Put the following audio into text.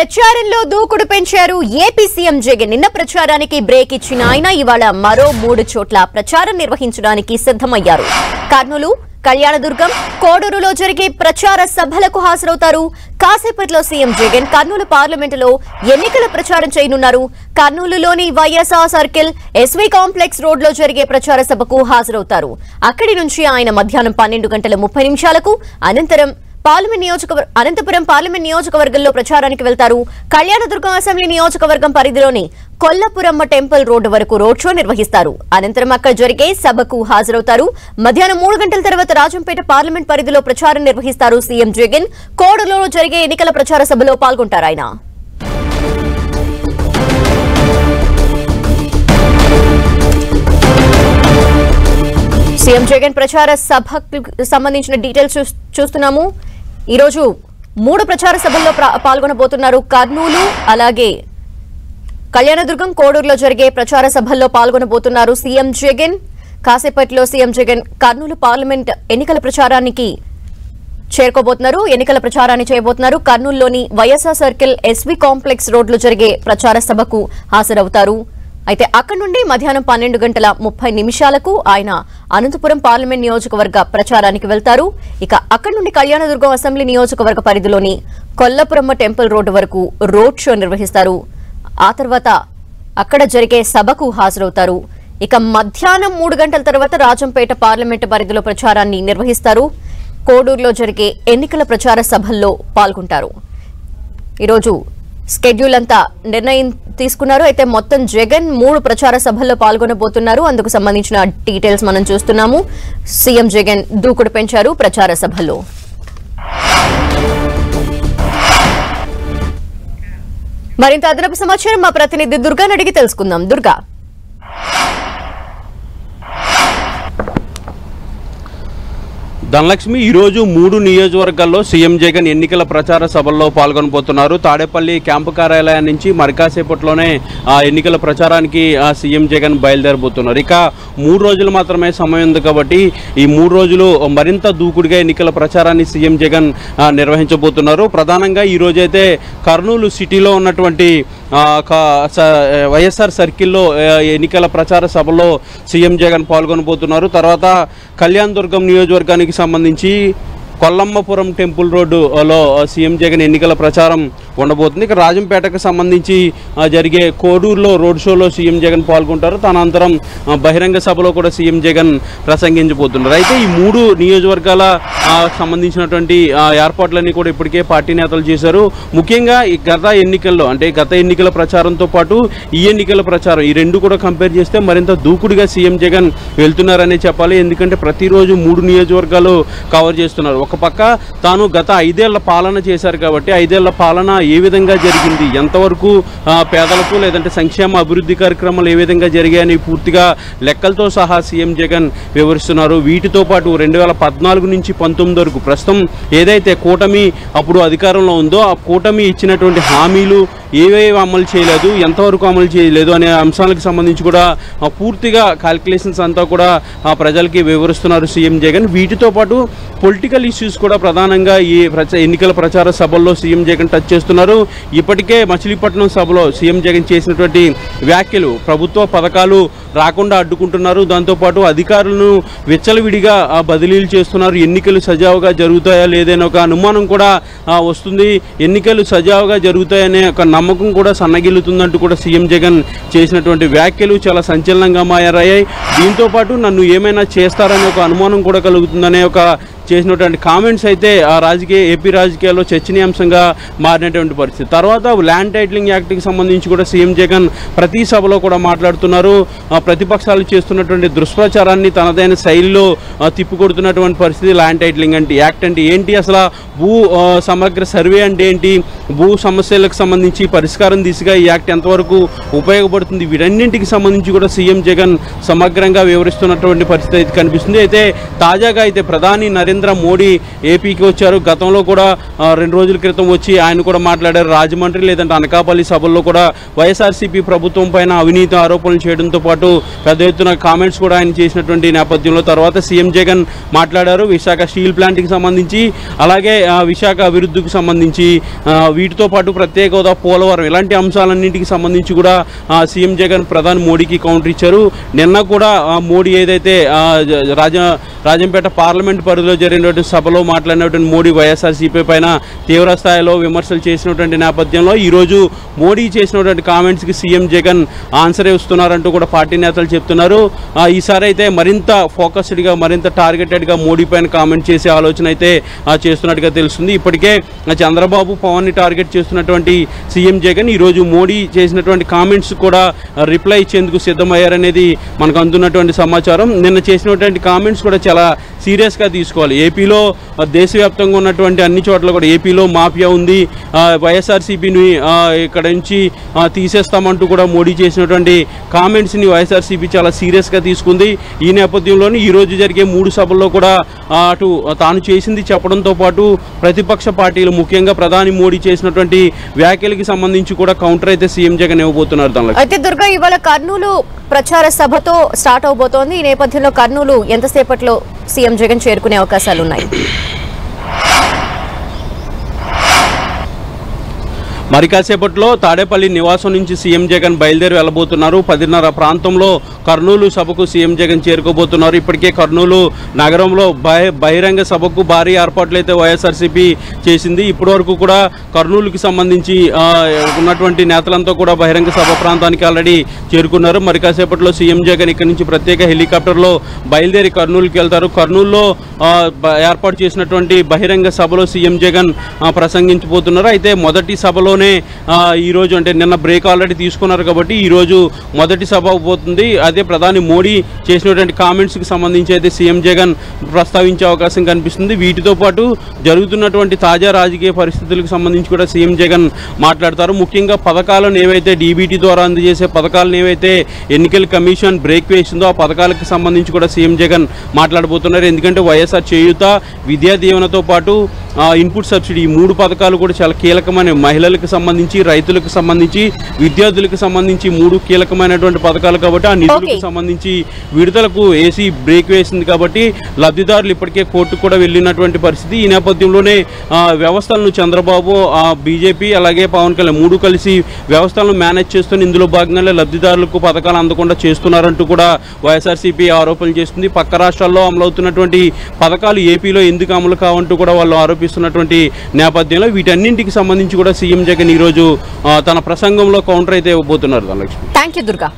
ప్రచారంలో దూకుడు పెంచారు ఏపీ సీఎం జగన్. నిన్న ప్రచారానికి బ్రేక్ ఇచ్చిన ఆయన ఇవాళ మరో 3 చోట్ల ప్రచారం నిర్వహించడానికి సిద్ధమయ్యారు. కర్నూలు, కళ్యాణదుర్గం, కోడూరులో జరిగే ప్రచార సభలకు హాజరవుతారు. కాసేపట్లో సీఎం జగన్ కర్నూలు పార్లమెంటులో ఎన్నికల ప్రచారం చేయనున్నారు. కర్నూలులోని వైఎస్ఆర్ సర్కిల్, ఎస్వీ కాంప్లెక్స్ రోడ్లో జరిగే ప్రచార సభకు హాజరవుతారు. అక్కడి నుంచి ఆయన మధ్యాహ్నం 12:30 అనంతపురం పార్లమెంట్ నియోజకవర్గంలో ప్రచారానికి వెళ్తారు. కళ్యాణదుర్గం అసెంబ్లీ నియోజకవర్గం పరిధిలోని కొల్లపురమ్మ టెంపుల్ రోడ్డు వరకు రోడ్ షో నిర్వహిస్తారు. అనంతరం అక్కడ జరిగే సభకు హాజరవుతారు. మధ్యాహ్నం 3 గంటల తర్వాత రాజంపేట పార్లమెంట్ పరిధిలో ప్రచారం నిర్వహిస్తారు సీఎం జగన్. కోడూరులో జరిగే ఎన్నికల ప్రచార సభలో పాల్గొంటారు ఆయన. సీఎం జగన్ ప్రచార సభకు సంబంధించిన డీటెయిల్స్ చూస్తున్నాము. ఈరోజు 3 ప్రచార సభల్లో పాల్గొనబోతున్నారు. కర్నూలు, అలాగే కళ్యాణదుర్గం, కోడూరులో జరిగే ప్రచార సభల్లో పాల్గొనబోతున్నారు సీఎం జగన్. కాసేపట్లో సీఎం జగన్ కర్నూలు పార్లమెంట్ ఎన్నికల ప్రచారానికి చేరుకోబోతున్నారు. ఎన్నికల ప్రచారాన్ని చేయబోతున్నారు. కర్నూలులోని వైఎస్ఆర్ సర్కిల్, ఎస్వీ కాంప్లెక్స్ రోడ్లో జరిగే ప్రచార సభకు హాజరవుతారు. అయితే అక్కడి నుండి మధ్యాహ్నం 12:30 ఆయన అనంతపురం పార్లమెంట్ నియోజకవర్గ ప్రచారానికి వెళ్తారు. ఇక అక్కడి నుండి కళ్యాణదుర్గం అసెంబ్లీ నియోజకవర్గ పరిధిలోని కొల్లపురమ్మ టెంపుల్ రోడ్డు వరకు రోడ్ షో నిర్వహిస్తారు. ఆ తర్వాత అక్కడ జరిగే సభకు హాజరవుతారు. ఇక మధ్యాహ్నం 3 గంటల తర్వాత రాజంపేట పార్లమెంటు పరిధిలో ప్రచారాన్ని నిర్వహిస్తారు. కోడూరులో జరిగే ఎన్నికల ప్రచార సభల్లో పాల్గొంటారు. ఈరోజు స్కెడ్యూల్ అంతా నిర్ణయం తీసుకున్నారు. అయితే మొత్తం జగన్ 3 ప్రచార సభల్లో పాల్గొనబోతున్నారు. అందుకు సంబంధించిన డీటెయిల్స్ మనం చూస్తున్నాము. సీఎం జగన్ దూకుడు పెంచారు ప్రచార సభల్లో. మరింత అదనపు సమాచారం మా ప్రతినిధి దుర్గాని అడిగి తెలుసుకుందాం. దుర్గా, ధనలక్ష్మి, ఈరోజు 3 నియోజకవర్గాల్లో సీఎం జగన్ ఎన్నికల ప్రచార సభల్లో పాల్గొనబోతున్నారు. తాడేపల్లి క్యాంపు కార్యాలయం నుంచి మరికాసేపట్లోనే ఎన్నికల ప్రచారానికి సీఎం జగన్ బయలుదేరబోతున్నారు. ఇక 3 రోజులు మాత్రమే సమయం ఉంది కాబట్టి ఈ 3 రోజులు మరింత దూకుడుగా ఎన్నికల ప్రచారాన్ని సీఎం జగన్ నిర్వహించబోతున్నారు. ప్రధానంగా ఈరోజైతే కర్నూలు సిటీలో ఉన్నటువంటి వైఎస్ఆర్ సర్కిల్లో ఎన్నికల ప్రచార సభలో సీఎం జగన్ పాల్గొనబోతున్నారు. తర్వాత కళ్యాణదుర్గం నియోజకవర్గానికి సంబంధించి కొల్లమ్మపురం టెంపుల్ రోడ్డులో సీఎం జగన్ ఎన్నికల ప్రచారం ఉండబోతుంది. ఇక రాజంపేటకు సంబంధించి జరిగే కోడూరులో రోడ్ షోలో సీఎం జగన్ పాల్గొంటారు. తనంతరం బహిరంగ సభలో కూడా సీఎం జగన్ ప్రసంగించబోతున్నారు. అయితే ఈ 3 నియోజకవర్గాల సంబంధించినటువంటి ఏర్పాట్లన్నీ కూడా ఇప్పటికే పార్టీ నేతలు చేశారు. ముఖ్యంగా ఈ గత ఎన్నికల ప్రచారంతో పాటు ఈ ఎన్నికల ప్రచారం, ఈ 2 కూడా కంపేర్ చేస్తే మరింత దూకుడుగా సీఎం జగన్ వెళ్తున్నారనే చెప్పాలి. ఎందుకంటే ప్రతిరోజు 3 నియోజకవర్గాలు కవర్ చేస్తున్నారు. ఒక పక్క తాను గత 5 ఏళ్ల పాలన చేశారు కాబట్టి 5 ఏళ్ల పాలన ఏ విధంగా జరిగింది, ఎంతవరకు పేదలకు లేదంటే సంక్షేమ అభివృద్ధి కార్యక్రమాలు ఏ విధంగా జరిగాయని పూర్తిగా లెక్కలతో సహా సీఎం జగన్ వివరిస్తున్నారు. వీటితో పాటు 2014 నుంచి 19 వరకు ప్రస్తుతం ఏదైతే కూటమి అప్పుడు అధికారంలో ఉందో ఆ కూటమి ఇచ్చినటువంటి హామీలు ఏవేవి అమలు చేయలేదు, ఎంతవరకు అమలు చేయలేదు అనే అంశాలకు సంబంధించి కూడా పూర్తిగా క్యాల్కులేషన్స్ అంతా కూడా ప్రజలకి వివరిస్తున్నారు సీఎం జగన్. వీటితో పాటు పొలిటికల్ ఇష్యూస్ కూడా ప్రధానంగా ఈ ఎన్నికల ప్రచార సభల్లో సీఎం జగన్ టచ్ చేస్తున్నారు. ఇప్పటికే మచిలీపట్నం సభలో సీఎం జగన్ చేసినటువంటి వ్యాఖ్యలు, ప్రభుత్వ పథకాలు రాకుండా అడ్డుకుంటున్నారు, దాంతోపాటు అధికారులను విచ్చలవిడిగా బదిలీలు చేస్తున్నారు, ఎన్నికలు సజావుగా జరుగుతాయా లేదనే ఒక అనుమానం కూడా వస్తుంది, ఎన్నికలు సజావుగా జరుగుతాయనే ఒక నమ్మకం కూడా సన్నగిల్లుతుందంటూ కూడా సీఎం జగన్ చేసినటువంటి వ్యాఖ్యలు చాలా సంచలనంగా మారాయి. దీంతోపాటు నన్ను ఏమైనా చేస్తారనే ఒక అనుమానం కూడా కలుగుతుందనే ఒక చేసినటువంటి కామెంట్స్ అయితే ఏపీ రాజకీయాల్లో చర్చనీయాంశంగా మారినటువంటి పరిస్థితి. తర్వాత ల్యాండ్ టైటిలింగ్ యాక్ట్కి సంబంధించి కూడా సీఎం జగన్ ప్రతి సభలో కూడా మాట్లాడుతున్నారు. ప్రతిపక్షాలు చేస్తున్నటువంటి దుష్ప్రచారాన్ని తనదైన శైలిలో తిప్పికొడుతున్నటువంటి పరిస్థితి. ల్యాండ్ టైటిలింగ్ యాక్ట్ అంటే ఏంటి, అసలు భూ సమగ్ర సర్వే అంటే ఏంటి, భూ సమస్యలకు సంబంధించి పరిష్కారం దిశగా ఈ యాక్ట్ ఎంతవరకు ఉపయోగపడుతుంది, వీటన్నింటికి సంబంధించి కూడా సీఎం జగన్ సమగ్రంగా వివరిస్తున్నటువంటి పరిస్థితి అయితే కనిపిస్తుంది. అయితే తాజాగా అయితే ప్రధాని నరేంద్ర నరేంద్ర మోడీ ఏపీకి వచ్చారు. గతంలో కూడా 2 రోజుల క్రితం వచ్చి ఆయన కూడా మాట్లాడారు. రాజమండ్రి లేదంటే అనకాపల్లి సభల్లో కూడా వైఎస్ఆర్సీపీ ప్రభుత్వం పైన అవినీతి ఆరోపణలు చేయడంతో పాటు పెద్ద ఎత్తున కామెంట్స్ కూడా ఆయన చేసినటువంటి నేపథ్యంలో తర్వాత సీఎం జగన్ మాట్లాడారు. విశాఖ స్టీల్ ప్లాంట్కి సంబంధించి అలాగే విశాఖ అభివృద్ధికి సంబంధించి వీటితో పాటు ప్రత్యేక హోదా, పోలవరం ఇలాంటి అంశాలన్నింటికి సంబంధించి కూడా సీఎం జగన్ ప్రధాని మోడీకి కౌంటర్ ఇచ్చారు. నిన్న కూడా మోడీ ఏదైతే రాజంపేట పార్లమెంట్ పరిధిలో జరిగినటువంటి సభలో మాట్లాడినటువంటి మోడీ వైఎస్ఆర్సీపీ పైన తీవ్ర స్థాయిలో విమర్శలు చేసినటువంటి నేపథ్యంలో ఈరోజు మోడీ చేసినటువంటి కామెంట్స్కి సీఎం జగన్ ఆన్సర్ ఇస్తున్నారంటూ కూడా పార్టీ నేతలు చెప్తున్నారు. ఈసారి అయితే మరింత ఫోకస్డ్గా మరింత టార్గెటెడ్గా మోడీ పైన కామెంట్ చేసే ఆలోచన అయితే చేస్తున్నట్టుగా తెలుస్తుంది. ఇప్పటికే చంద్రబాబు పవన్ని టార్గెట్ చేస్తున్నటువంటి సీఎం జగన్ ఈరోజు మోడీ చేసినటువంటి కామెంట్స్ కూడా రిప్లై ఇచ్చేందుకు సిద్ధమయ్యారనేది మనకు అందుతున్నటువంటి సమాచారం. నిన్న చేసినటువంటి కామెంట్స్ కూడా చాలా సీరియస్గా తీసుకోవాలి. ఏపీలో దేశవ్యాప్తంగా ఉన్నటువంటి అన్ని చోట్ల కూడా ఏపీలో మాఫియా ఉంది, వైఎస్ఆర్సీపీని ఇక్కడ నుంచి తీసేస్తామంటూ కూడా మోడీ చేసినటువంటి కామెంట్స్ని వైఎస్ఆర్సీపీ చాలా సీరియస్గా తీసుకుంది. ఈ నేపథ్యంలోనే ఈరోజు జరిగే 3 సభల్లో కూడా అటు తాను చేసింది చెప్పడంతో పాటు ప్రతిపక్ష పార్టీలు ముఖ్యంగా ప్రధాని మోడీ చేసినటువంటి వ్యాఖ్యలకి సంబంధించి కూడా కౌంటర్ అయితే సీఎం జగన్ ఇవ్వబోతున్నారు. దానిలో అయితే దుర్గా ఇవాళ కర్నూలు ప్రచార సభతో స్టార్ట్ అవబోతోంది. ఈ నేపథ్యంలో కర్నూలు ఎంతసేపట్లో సీఎం జగన్ చేరుకునే అవకాశాలు ఉన్నాయి? మరి కాసేపట్లో తాడేపల్లి నివాసం నుంచి సీఎం జగన్ బయలుదేరి వెళ్ళబోతున్నారు. 10:30 ప్రాంతంలో కర్నూలు సభకు సీఎం జగన్ చేరుకోబోతున్నారు. ఇప్పటికే కర్నూలు నగరంలో బహిరంగ సభకు భారీ ఏర్పాట్లు అయితే వైఎస్ఆర్సీపీ చేసింది. ఇప్పటివరకు కూడా కర్నూలుకి సంబంధించి ఉన్నటువంటి నేతలంతా కూడా బహిరంగ సభ ప్రాంతానికి ఆల్రెడీ చేరుకున్నారు. మరి కాసేపట్లో సీఎం జగన్ ఇక్కడి నుంచి ప్రత్యేక హెలికాప్టర్లో బయలుదేరి కర్నూలుకి వెళ్తారు. కర్నూలులో ఏర్పాటు చేసినటువంటి బహిరంగ సభలో సీఎం జగన్ ప్రసంగించబోతున్నారు. అయితే మొదటి సభలో ఈరోజు అంటే నిన్న బ్రేక్ ఆల్రెడీ తీసుకున్నారు కాబట్టి ఈరోజు మొదటి సభ అవబోతుంది. అదే ప్రధాని మోడీ చేసినటువంటి కామెంట్స్కి సంబంధించి అయితే సీఎం జగన్ ప్రస్తావించే అవకాశం కనిపిస్తుంది. వీటితో పాటు జరుగుతున్నటువంటి తాజా రాజకీయ పరిస్థితులకు సంబంధించి కూడా సీఎం జగన్ మాట్లాడతారు. ముఖ్యంగా పథకాలను ఏవైతే డీబీటీ ద్వారా అందజేసే పథకాలను ఏవైతే ఎన్నికల కమిషన్ బ్రేక్ వేసిందో ఆ పథకాలకు సంబంధించి కూడా సీఎం జగన్ మాట్లాడబోతున్నారు. ఎందుకంటే వైఎస్ఆర్ చేయూత, విద్యా దీవెనతో పాటు ఇన్పుట్ సబ్సిడీ ఈ 3 పథకాలు కూడా చాలా కీలకమైన మహిళలకు సంబంధించి, రైతులకు సంబంధించి, విద్యార్థులకు సంబంధించి 3 కీలకమైనటువంటి పథకాలు కాబట్టి ఆ నిధులకు సంబంధించి విడుదలకు ఏసీ బ్రేక్ వేసింది కాబట్టి లబ్ధిదారులు ఇప్పటికే కోర్టుకు కూడా వెళ్ళినటువంటి పరిస్థితి. ఈ నేపథ్యంలోనే వ్యవస్థలను చంద్రబాబు, బీజేపీ అలాగే పవన్ కళ్యాణ్ 3 కలిసి వ్యవస్థలను మేనేజ్ చేస్తున్న ఇందులో భాగంగానే లబ్ధిదారులకు పథకాలు అందకుండా చేస్తున్నారంటూ కూడా వైఎస్ఆర్సీపీ ఆరోపణలు చేస్తుంది. పక్క రాష్ట్రాల్లో అమలవుతున్నటువంటి పథకాలు ఏపీలో ఎందుకు అమలు కావంటూ కూడా వాళ్ళు ఆరోపిస్తున్నటువంటి నేపథ్యంలో వీటన్నింటికి సంబంధించి కూడా సీఎం జగన్ ఈరోజు తన ప్రసంగంలో కౌంటర్ అయితే ఇవ్వబోతున్నారు. Thank you Durga.